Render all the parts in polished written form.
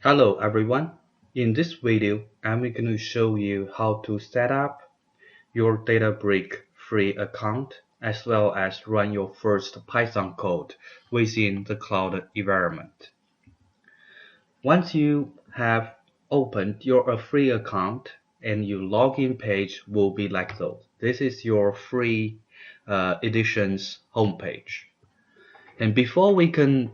Hello everyone. In this video, I'm going to show you how to set up your Databricks free account as well as run your first Python code within the cloud environment. Once you have opened your free account and your login page will be like this. This is your free edition's homepage. And before we can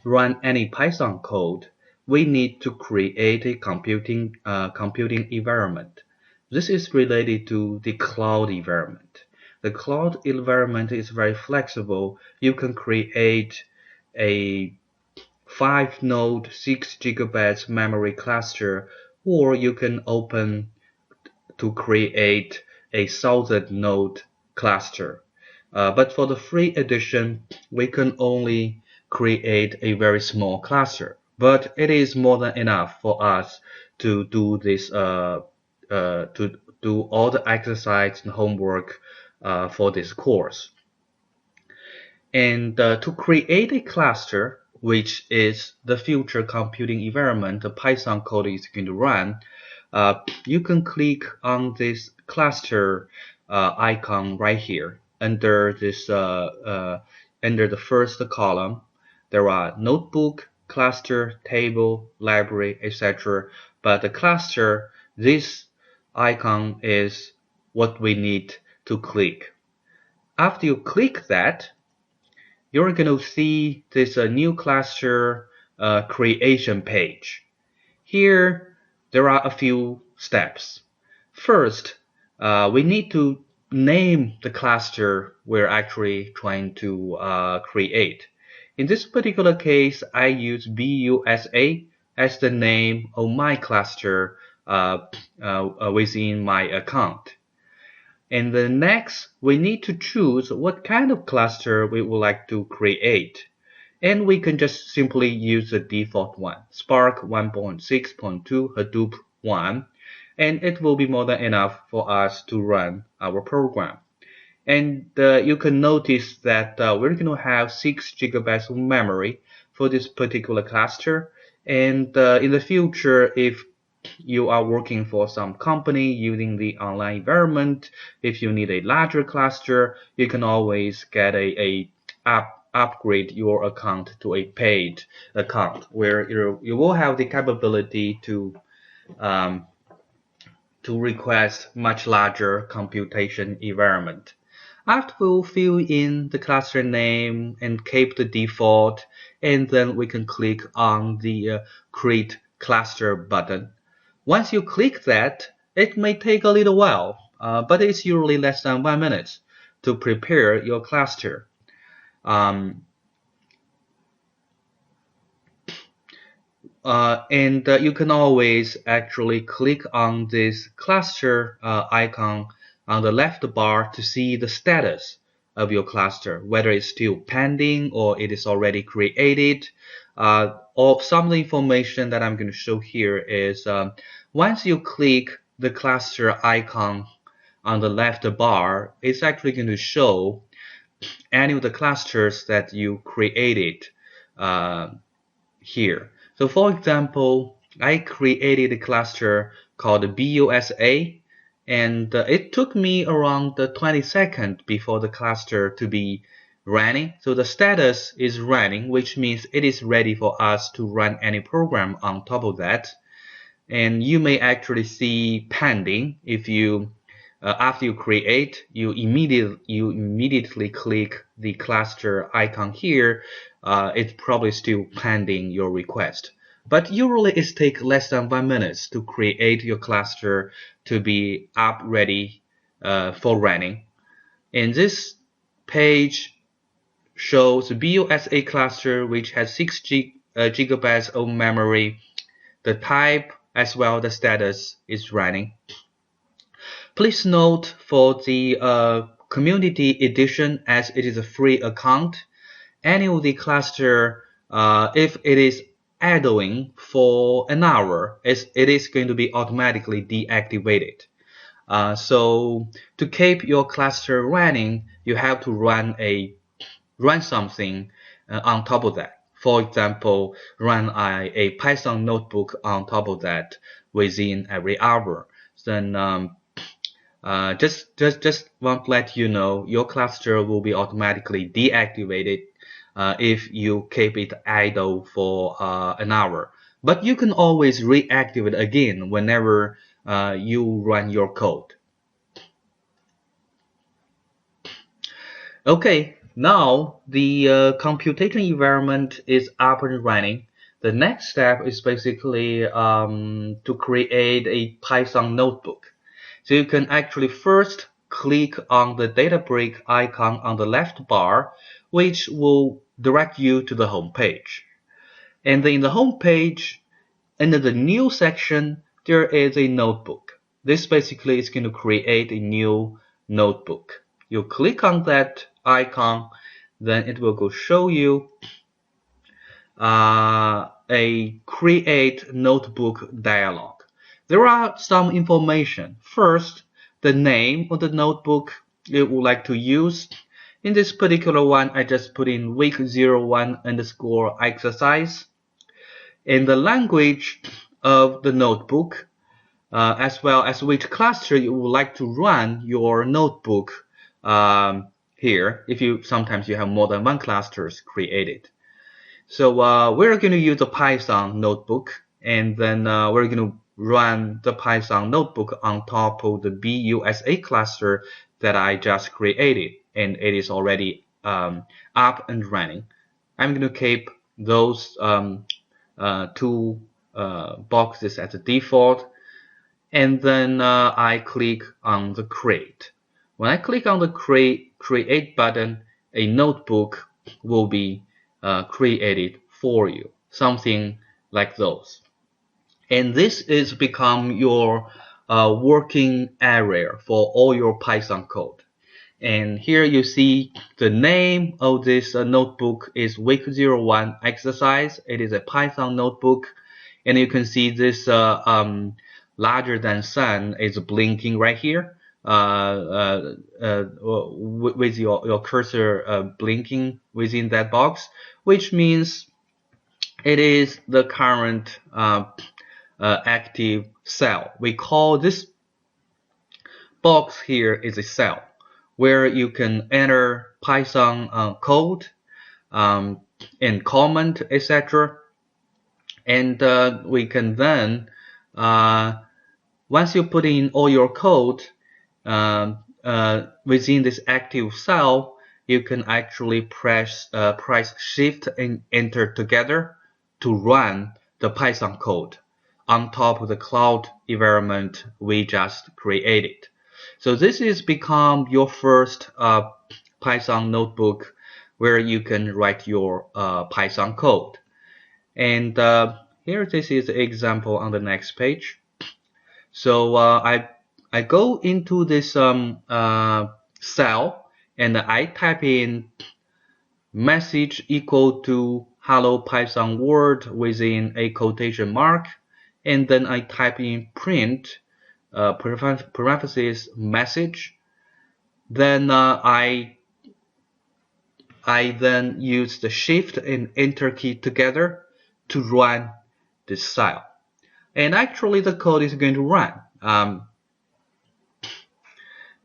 run any Python code, we need to create a computing environment. This is related to the cloud environment. The cloud environment is very flexible. You can create a 5-node 6 gigabytes memory cluster, or you can open to create a 1000-node cluster. But for the free edition, we can only create a very small cluster. But it is more than enough for us to do this, to do all the exercise and homework for this course. And to create a cluster, which is the future computing environment the Python code is going to run, you can click on this cluster icon right here. Under this, under the first column, there are notebook, cluster, table, library, etc. But the cluster, this icon is what we need to click. After you click that, you're going to see this new cluster creation page. Here, there are a few steps. First, we need to name the cluster we're actually trying to create. In this particular case, I use BUSA as the name of my cluster within my account. And then next, we need to choose what kind of cluster we would like to create. And we can just simply use the default one, Spark 1.6.2 Hadoop 1, and it will be more than enough for us to run our program. And you can notice that we're going to have 6 gigabytes of memory for this particular cluster. And in the future, if you are working for some company using the online environment, if you need a larger cluster, you can always get upgrade your account to a paid account where you will have the capability to request much larger computation environment. After we'll fill in the cluster name and keep the default, and then we can click on the create cluster button. Once you click that, it may take a little while, but it's usually less than 1 minute to prepare your cluster. And you can always actually click on this cluster icon on the left bar to see the status of your cluster, whether it's still pending or it is already created. Or some of the information that I'm going to show here is once you click the cluster icon on the left bar, it's actually going to show any of the clusters that you created here. So for example, I created a cluster called BUSA, and it took me around 20 seconds before the cluster to be running. So the status is running, which means it is ready for us to run any program on top of that. And you may actually see pending if you after you create, you immediately click the cluster icon here. It's probably still pending your request. But usually it takes less than 1 minute to create your cluster to be up ready for running. And this page shows the BUSA cluster, which has 6 gigabytes of memory. The type as well the status is running. Please note for the community edition, as it is a free account, any of the cluster, if it is idling for an hour, it is going to be automatically deactivated. So to keep your cluster running, you have to run something on top of that. for example, run a Python notebook on top of that within every hour. Then just want to let you know your cluster will be automatically deactivated if you keep it idle for an hour. But you can always reactivate again whenever you run your code. Okay, now the computation environment is up and running. The next step is basically to create a Python notebook. So you can actually first click on the data brick icon on the left bar, which will direct you to the home page. And then in the home page, under the new section, there is a notebook. This basically is going to create a new notebook. You click on that icon, then it will go show you a create notebook dialog. There are some information. First, the name of the notebook you would like to use. In this particular one, I just put in week 01 underscore exercise. In the language of the notebook, as well as which cluster you would like to run your notebook here, if you sometimes you have more than one clusters created. So we're going to use a Python notebook, and then we're going to run the Python notebook on top of the BUSA cluster that I just created, and it is already up and running. I'm going to keep those two boxes as a default, and then I click on the create. When I click on the create button, a notebook will be created for you, something like those. And this is become your working area for all your Python code. And here you see the name of this notebook is week 01 exercise. It is a Python notebook, and you can see this larger than sun is blinking right here with your cursor blinking within that box, which means it is the current active cell. We call this box here is a cell where you can enter Python code and comment, etc. And we can then once you put in all your code within this active cell, you can actually press Shift and Enter together to run the Python code on top of the cloud environment we just created. So this is become your first Python notebook where you can write your Python code. And here this is the example on the next page. So I go into this cell and I type in message equal to hello Python word within a quotation mark, and then I type in print parentheses message. Then I then use the Shift and Enter key together to run this cell. And actually the code is going to run.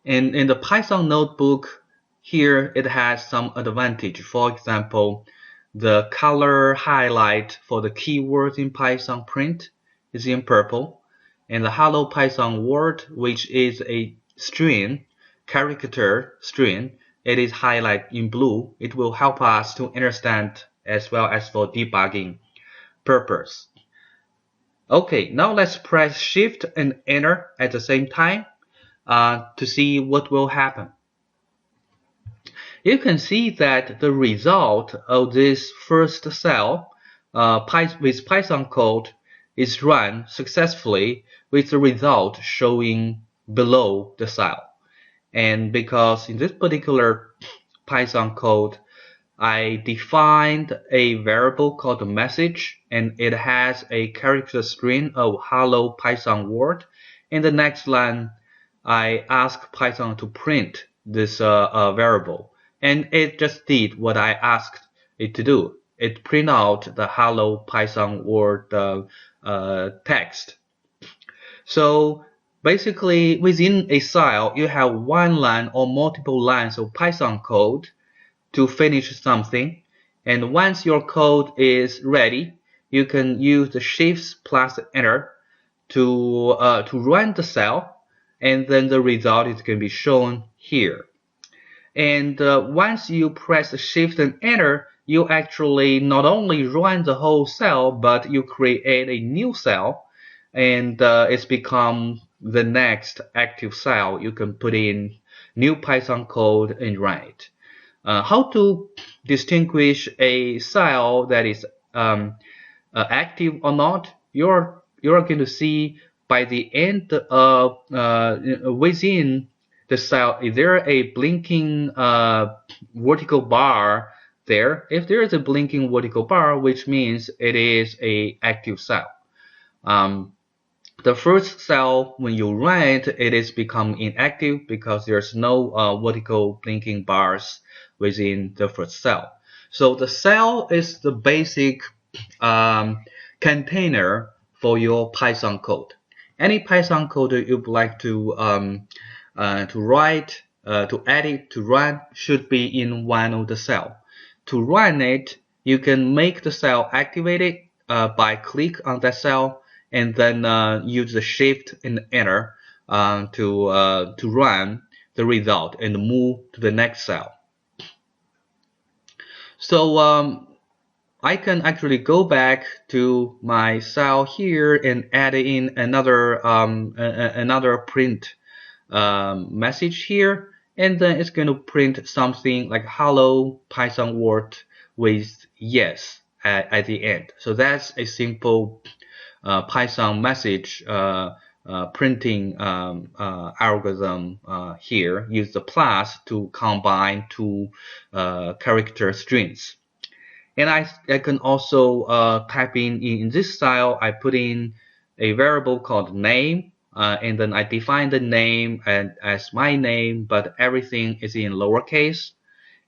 In the Python notebook, here it has some advantage. For example, the color highlight for the keywords in Python print is in purple, and the hello Python word, which is a string, character string, it is highlighted in blue. It will help us to understand as well as for debugging purpose. Okay, now let's press Shift and Enter at the same time to see what will happen. You can see that the result of this first cell with Python code is run successfully with the result showing below the cell. And because in this particular Python code, I defined a variable called message, and it has a character string of hello Python word. In the next line, I ask Python to print this variable, and it just did what I asked it to do. it print out the hello Python word text. So basically, within a cell, you have one line or multiple lines of Python code to finish something. And once your code is ready, you can use the shift plus enter to run the cell, and then the result is going to be shown here. And once you press shift and enter, you actually not only run the whole cell, but you create a new cell, and it's become the next active cell. You can put in new Python code and run it. How to distinguish a cell that is active or not? You're going to see by the end of within the cell, is there a blinking vertical bar there? If there is a blinking vertical bar, which means it is a active cell. The first cell, when you run it, it is become inactive because there's no vertical blinking bars within the first cell. So the cell is the basic container for your Python code. Any Python code you'd like to write, to edit, to run should be in one of the cell. To run it, you can make the cell activated by click on that cell, and then use the shift and enter to run the result and move to the next cell. So I can actually go back to my cell here and add in another print message here, and then it's going to print something like hello Python word with yes at the end. So that's a simple Python message printing algorithm here. Use the plus to combine two character strings. And I can also type in this style. I put in a variable called name, and then I define the name as my name, but everything is in lowercase.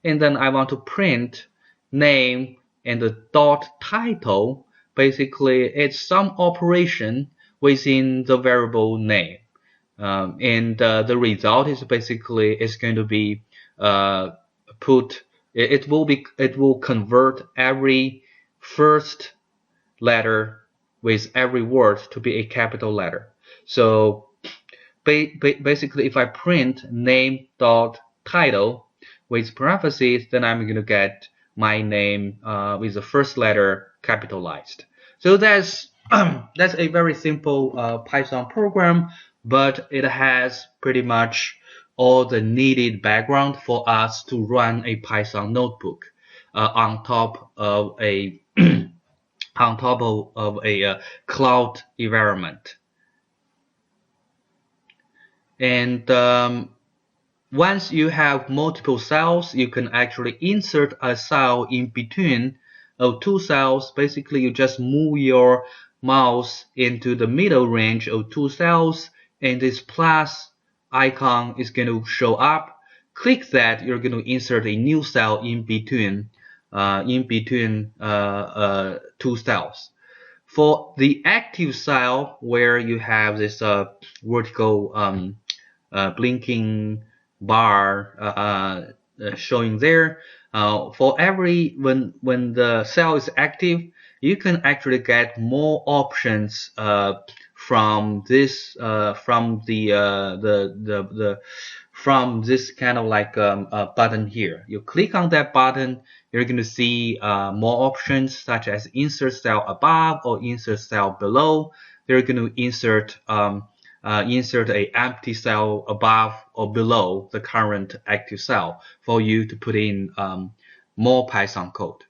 And then I want to print name and the dot title. Basically, it's some operation within the variable name, and the result is basically it's going to be put. It will convert every first letter with every word to be a capital letter. So basically, if I print name dot title with parentheses, then I'm going to get my name with the first letter capitalized. So that's a very simple Python program, but it has pretty much all the needed background for us to run a Python notebook on top of a cloud environment. And once you have multiple cells, you can actually insert a cell in between of two cells. Basically, you just move your mouse into the middle range of two cells, and this plus icon is going to show up. Click that, you're going to insert a new cell in between two cells. For the active cell, where you have this vertical blinking bar showing there, for every when the cell is active, you can actually get more options from this from this kind of like button here. You click on that button, you're going to see more options such as insert cell above or insert cell below. They're going to insert a empty cell above or below the current active cell for you to put in more Python code.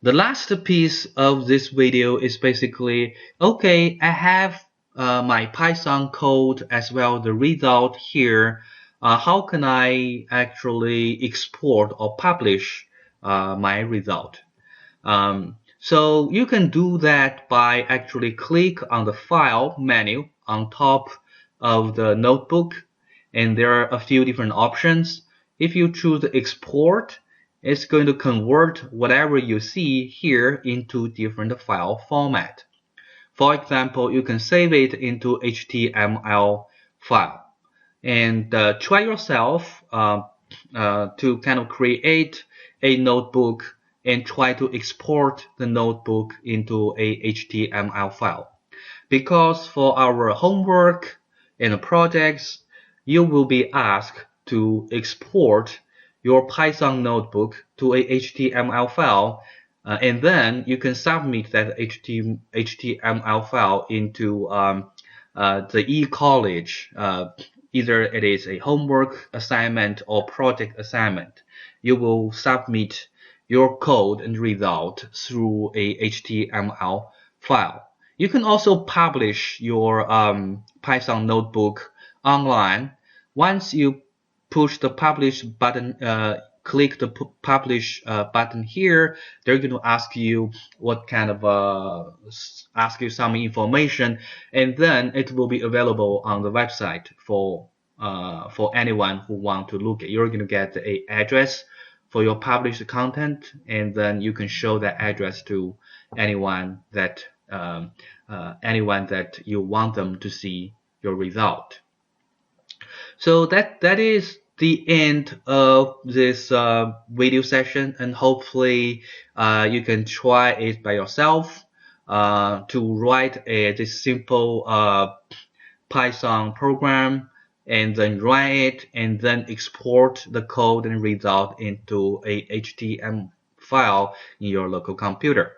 The last piece of this video is basically, okay, I have my Python code as well, the result here. How can I actually export or publish my result? So you can do that by actually click on the File menu on top of the notebook, and there are a few different options. If you choose Export, it's going to convert whatever you see here into different file format. For example, you can save it into HTML file and try yourself to kind of create a notebook and try to export the notebook into a HTML file. Because for our homework and projects, you will be asked to export your Python notebook to a HTML file, and then you can submit that HTML file into the e-college. Either it is a homework assignment or project assignment. You will submit your code and result through a HTML file. You can also publish your Python notebook online. Once you push the publish button, click the publish button here, they're going to ask you what kind of ask you some information, and then it will be available on the website for anyone who want to look at. You're going to get a address for your published content, and then you can show that address to anyone that you want them to see your result. So that is the end of this video session, and hopefully you can try it by yourself to write this simple Python program and then run it and then export the code and result into a HTML file in your local computer.